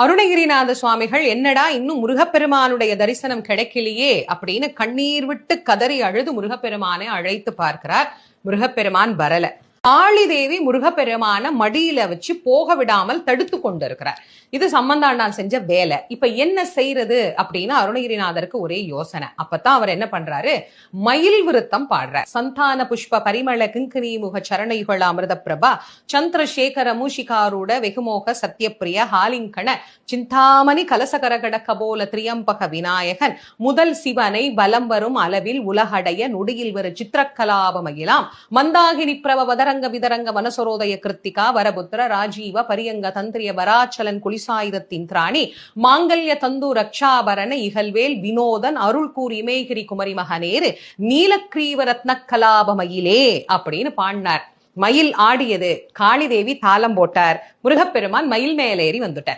அருணகிரிநாத சுவாமிகள் என்னடா இன்னும் முருகப்பெருமானுடைய தரிசனம் கிடைக்கலையே அப்படின்னு கண்ணீர் விட்டு கதறி அழுது முருகப்பெருமானை அழைத்து பார்க்கிறார். முருகப்பெருமான் வரல. காளி தேவி முருகப்பெருமான மடியில வச்சு போக விடாமல் தடுத்து கொண்டு இருக்கிறார். இது சம்பந்தாண்டான் செஞ்ச வேலை. இப்ப என்ன செய்யறது அப்படின்னு அருணகிரிநாதருக்கு ஒரே யோசனை. அப்பதான் அவர் என்ன பண்றாரு, மயில் விருத்தம் பாடுறார். சந்தான புஷ்ப பரிமள கிங்கினி முக சரணையுகள் அமிர்த பிரபா சந்திரசேகர மூஷிகாரூட வெகுமோக சத்யப்பிரிய ஹாலிங்கண சிந்தாமணி கலசகரகட கபோல திரியம்பக விநாயகன் முதல் சிவனை பலம் வரும் அளவில் உலகடைய நொடியில் வரு சித்திரக்கலாபமகிலாம் மந்தாகினி பிரபவதரங்க விதரங்க வனசரோதய கிருத்திகா வரபுத்திர ராஜீவ பரியங்க தந்திரிய வராச்சலன் குலிசாயுதத்தின் திராணி மாங்கல்ய தந்து ரக்ஷாபரண இகழ்வேல் வினோதன் அருள் கூர் இமேகிரி குமரி மகனேரு நீலக்ரீவ ரத்ன கலாபமயிலே அப்படின்னு பாடினார். மயில் ஆடியது. காளிதேவி தாளம் போட்டார். முருகப்பெருமான் மயில் மேலேறி வந்துட்டார்.